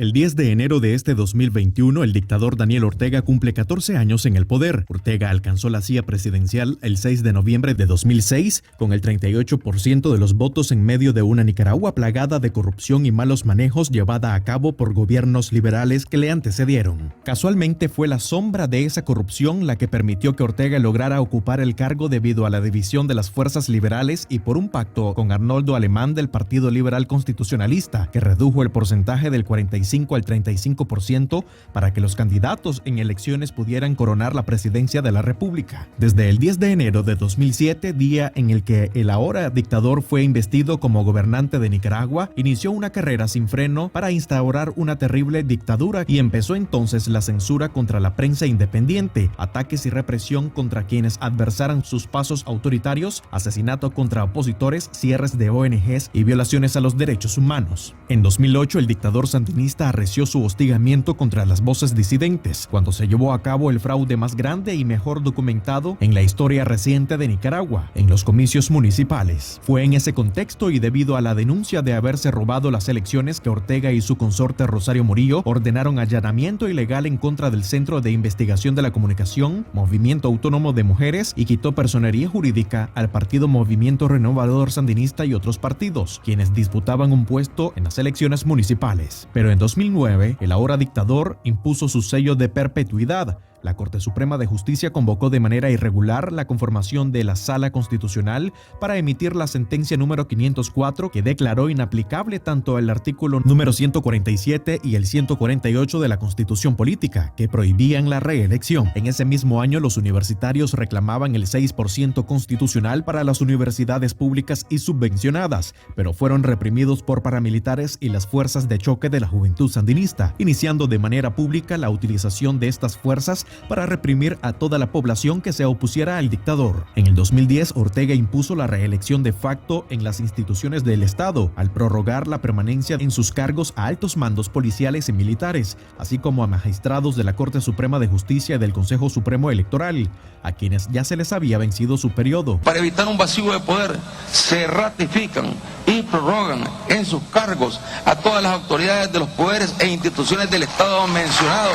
El 10 de enero de este 2021, el dictador Daniel Ortega cumple 14 años en el poder. Ortega alcanzó la silla presidencial el 6 de noviembre de 2006 con el 38% de los votos en medio de una Nicaragua plagada de corrupción y malos manejos llevada a cabo por gobiernos liberales que le antecedieron. Casualmente fue la sombra de esa corrupción la que permitió que Ortega lograra ocupar el cargo debido a la división de las fuerzas liberales y por un pacto con Arnoldo Alemán del Partido Liberal Constitucionalista, que redujo el porcentaje del 45 al 35% para que los candidatos en elecciones pudieran coronar la presidencia de la República. Desde el 10 de enero de 2007, día en el que el ahora dictador fue investido como gobernante de Nicaragua, inició una carrera sin freno para instaurar una terrible dictadura y empezó entonces la censura contra la prensa independiente, ataques y represión contra quienes adversaran sus pasos autoritarios, asesinato contra opositores, cierres de ONGs y violaciones a los derechos humanos. En 2008, el dictador sandinista arreció su hostigamiento contra las voces disidentes, cuando se llevó a cabo el fraude más grande y mejor documentado en la historia reciente de Nicaragua, en los comicios municipales. Fue en ese contexto y debido a la denuncia de haberse robado las elecciones que Ortega y su consorte Rosario Murillo ordenaron allanamiento ilegal en contra del Centro de Investigación de la Comunicación, Movimiento Autónomo de Mujeres, y quitó personería jurídica al partido Movimiento Renovador Sandinista y otros partidos, quienes disputaban un puesto en las elecciones municipales. Pero en 2009, el ahora dictador impuso su sello de perpetuidad. La Corte Suprema de Justicia convocó de manera irregular la conformación de la Sala Constitucional para emitir la sentencia número 504 que declaró inaplicable tanto el artículo número 147 y el 148 de la Constitución Política, que prohibían la reelección. En ese mismo año, los universitarios reclamaban el 6% constitucional para las universidades públicas y subvencionadas, pero fueron reprimidos por paramilitares y las fuerzas de choque de la juventud sandinista, iniciando de manera pública la utilización de estas fuerzas para reprimir a toda la población que se opusiera al dictador. En el 2010, Ortega impuso la reelección de facto en las instituciones del Estado, al prorrogar la permanencia en sus cargos a altos mandos policiales y militares, así como a magistrados de la Corte Suprema de Justicia y del Consejo Supremo Electoral, a quienes ya se les había vencido su periodo. Para evitar un vacío de poder, se ratifican y prorrogan en sus cargos a todas las autoridades de los poderes e instituciones del Estado mencionados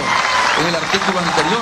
en el artículo anterior.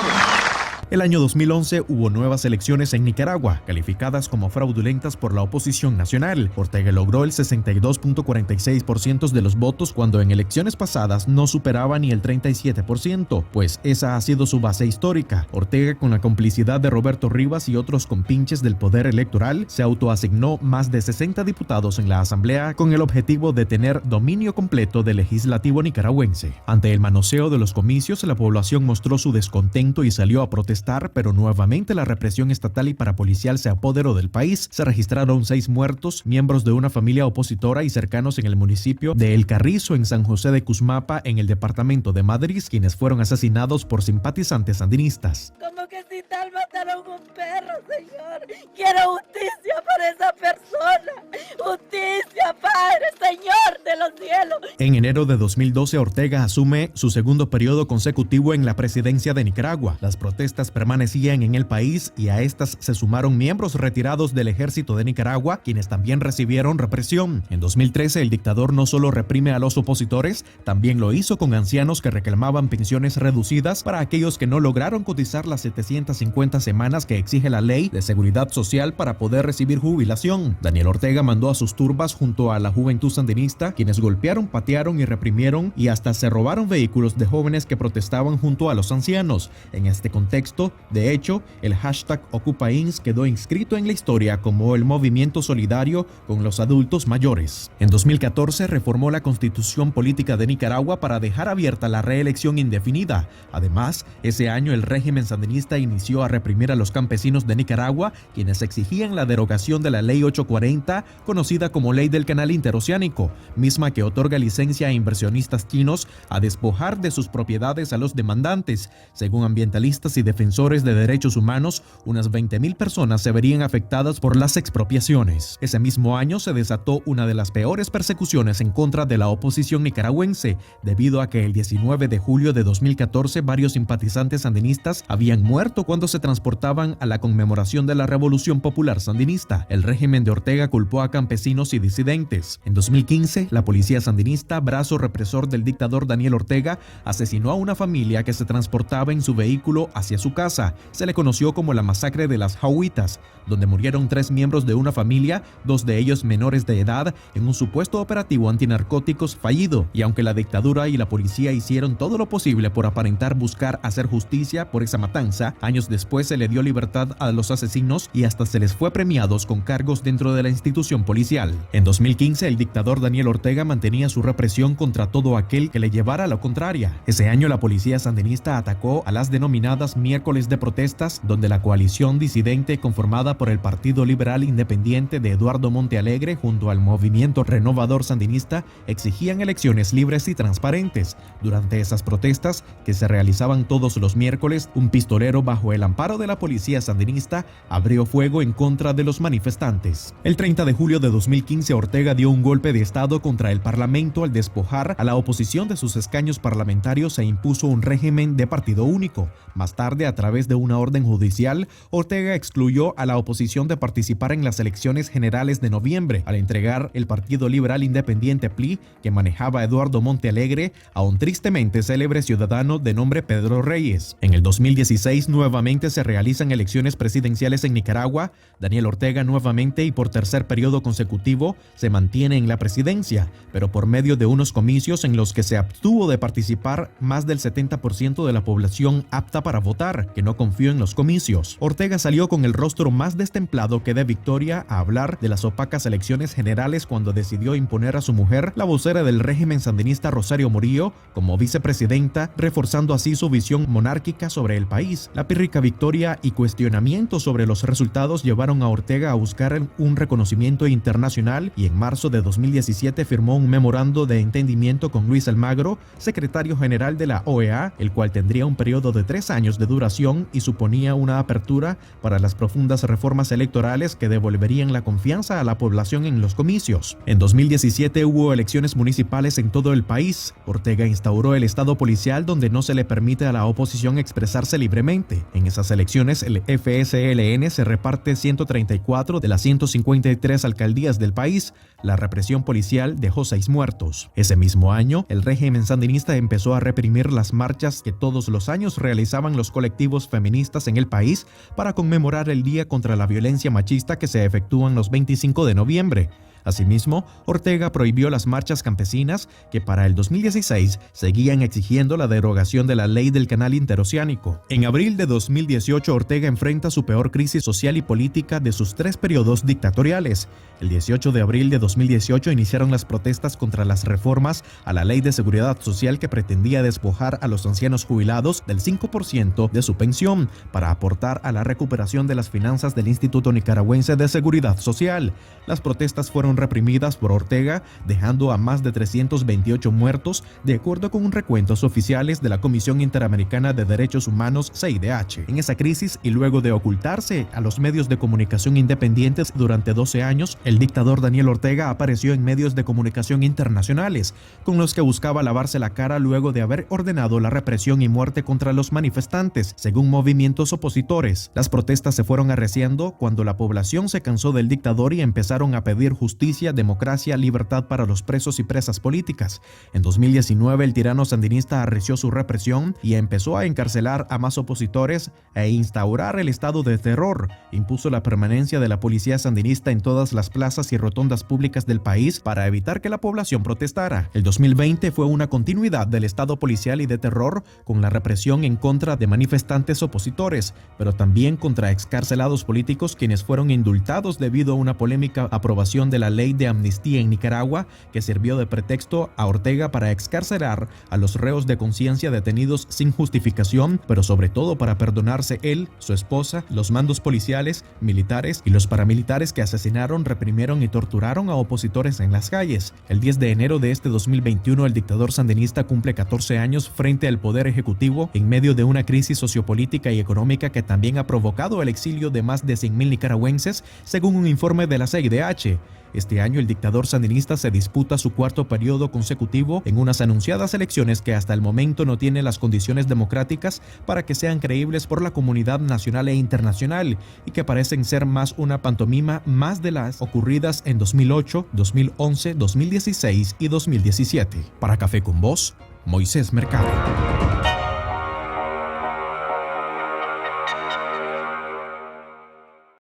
El año 2011 hubo nuevas elecciones en Nicaragua, calificadas como fraudulentas por la oposición nacional. Ortega logró el 62.46% de los votos cuando en elecciones pasadas no superaba ni el 37%, pues esa ha sido su base histórica. Ortega, con la complicidad de Roberto Rivas y otros compinches del poder electoral, se autoasignó más de 60 diputados en la Asamblea con el objetivo de tener dominio completo del legislativo nicaragüense. Ante el manoseo de los comicios, la población mostró su descontento y salió a protestar, pero nuevamente la represión estatal y parapolicial se apoderó del país. Se registraron 6 muertos, miembros de una familia opositora y cercanos en el municipio de El Carrizo, en San José de Cusmapa, en el departamento de Madrid, quienes fueron asesinados por simpatizantes sandinistas. Como que si tal mataron un perro, señor. Quiero justicia para esa persona. Justicia, Padre, Señor de los cielos. En enero de 2012, Ortega asume su segundo periodo consecutivo en la presidencia de Nicaragua. Las protestas permanecían en el país y a estas se sumaron miembros retirados del ejército de Nicaragua, quienes también recibieron represión. En 2013, el dictador no solo reprime a los opositores, también lo hizo con ancianos que reclamaban pensiones reducidas para aquellos que no lograron cotizar las 750 semanas que exige la ley de seguridad social para poder recibir jubilación. Daniel Ortega mandó a sus turbas junto a la juventud sandinista, quienes golpearon, patearon y reprimieron y hasta se robaron vehículos de jóvenes que protestaban junto a los ancianos. En este contexto, de hecho, el hashtag OcupaINS quedó inscrito en la historia como el movimiento solidario con los adultos mayores. En 2014 reformó la Constitución Política de Nicaragua para dejar abierta la reelección indefinida. Además, ese año el régimen sandinista inició a reprimir a los campesinos de Nicaragua, quienes exigían la derogación de la Ley 840, conocida como Ley del Canal Interoceánico, misma que otorga licencia a inversionistas chinos a despojar de sus propiedades a los demandantes. Según ambientalistas y defensores de derechos humanos, unas 20,000 personas se verían afectadas por las expropiaciones. Ese mismo año se desató una de las peores persecuciones en contra de la oposición nicaragüense, debido a que el 19 de julio de 2014 varios simpatizantes sandinistas habían muerto cuando se se transportaban a la conmemoración de la Revolución Popular Sandinista. El régimen de Ortega culpó a campesinos y disidentes. En 2015, la policía sandinista, brazo represor del dictador Daniel Ortega, asesinó a una familia que se transportaba en su vehículo hacia su casa. Se le conoció como la masacre de las Jauitas, donde murieron 3 miembros de una familia, 2 de ellos menores de edad, en un supuesto operativo antinarcóticos fallido. Y aunque la dictadura y la policía hicieron todo lo posible por aparentar buscar hacer justicia por esa matanza, años después se le dio libertad a los asesinos y hasta se les fue premiados con cargos dentro de la institución policial. En 2015, el dictador Daniel Ortega mantenía su represión contra todo aquel que le llevara a la contraria. Ese año la policía sandinista atacó a las denominadas miércoles de protestas, donde la coalición disidente conformada por el Partido Liberal Independiente de Eduardo Montealegre junto al Movimiento Renovador Sandinista exigían elecciones libres y transparentes. Durante esas protestas, que se realizaban todos los miércoles, un pistolero bajo el amparo de la policía sandinista abrió fuego en contra de los manifestantes. El 30 de julio de 2015, Ortega dio un golpe de estado contra el Parlamento al despojar a la oposición de sus escaños parlamentarios e impuso un régimen de partido único. Más tarde, a través de una orden judicial, Ortega excluyó a la oposición de participar en las elecciones generales de noviembre, al entregar el Partido Liberal Independiente PLI, que manejaba Eduardo Montealegre, a un tristemente célebre ciudadano de nombre Pedro Reyes. En el 2016 nuevamente se realizan elecciones presidenciales en Nicaragua. Daniel Ortega nuevamente y por tercer periodo consecutivo se mantiene en la presidencia, pero por medio de unos comicios en los que se abstuvo de participar más del 70% de la población apta para votar, que no confió en los comicios. Ortega salió con el rostro más destemplado que de victoria a hablar de las opacas elecciones generales cuando decidió imponer a su mujer, la vocera del régimen sandinista Rosario Murillo, como vicepresidenta, reforzando así su visión monárquica sobre el país. La pírrica victoria y cuestionamientos sobre los resultados llevaron a Ortega a buscar un reconocimiento internacional y en marzo de 2017 firmó un memorando de entendimiento con Luis Almagro, secretario general de la OEA, el cual tendría un periodo de 3 años de duración y suponía una apertura para las profundas reformas electorales que devolverían la confianza a la población en los comicios. En 2017 hubo elecciones municipales en todo el país. Ortega instauró el estado policial donde no se le permite a la oposición expresarse libremente. En esas elecciones el FSLN se reparte 134 de las 153 alcaldías del país. La represión policial dejó 6 muertos. Ese mismo año, el régimen sandinista empezó a reprimir las marchas que todos los años realizaban los colectivos feministas en el país para conmemorar el Día contra la Violencia Machista que se efectúan los 25 de noviembre. Asimismo, Ortega prohibió las marchas campesinas que para el 2016 seguían exigiendo la derogación de la ley del canal interoceánico. En abril de 2018, Ortega enfrenta su peor crisis social y política de sus 3 periodos dictatoriales. El 18 de abril de 2018 iniciaron las protestas contra las reformas a la Ley de Seguridad Social que pretendía despojar a los ancianos jubilados del 5% de su pensión para aportar a la recuperación de las finanzas del Instituto Nicaragüense de Seguridad Social. Las protestas fueron reprimidas por Ortega, dejando a más de 328 muertos, de acuerdo con recuentos oficiales de la Comisión Interamericana de Derechos Humanos, CIDH. En esa crisis, y luego de ocultarse a los medios de comunicación independientes durante 12 años, el dictador Daniel Ortega apareció en medios de comunicación internacionales, con los que buscaba lavarse la cara luego de haber ordenado la represión y muerte contra los manifestantes, según movimientos opositores. Las protestas se fueron arreciando cuando la población se cansó del dictador y empezaron a pedir justicia, democracia, libertad para los presos y presas políticas. En 2019, el tirano sandinista arreció su represión y empezó a encarcelar a más opositores e instaurar el estado de terror. Impuso la permanencia de la policía sandinista en todas las plazas y rotondas públicas del país para evitar que la población protestara. El 2020 fue una continuidad del estado policial y de terror, con la represión en contra de manifestantes opositores, pero también contra excarcelados políticos quienes fueron indultados debido a una polémica aprobación de la ley de amnistía en Nicaragua que sirvió de pretexto a Ortega para excarcelar a los reos de conciencia detenidos sin justificación, pero sobre todo para perdonarse él, su esposa, los mandos policiales, militares y los paramilitares que asesinaron, reprimieron y torturaron a opositores en las calles. El 10 de enero de este 2021, el dictador sandinista cumple 14 años frente al poder ejecutivo en medio de una crisis sociopolítica y económica que también ha provocado el exilio de más de 100,000 nicaragüenses, según un informe de la CIDH. Este año el dictador sandinista se disputa su cuarto periodo consecutivo en unas anunciadas elecciones que hasta el momento no tienen las condiciones democráticas para que sean creíbles por la comunidad nacional e internacional y que parecen ser más una pantomima más de las ocurridas en 2008, 2011, 2016 y 2017. Para Café con Voz, Moisés Mercado.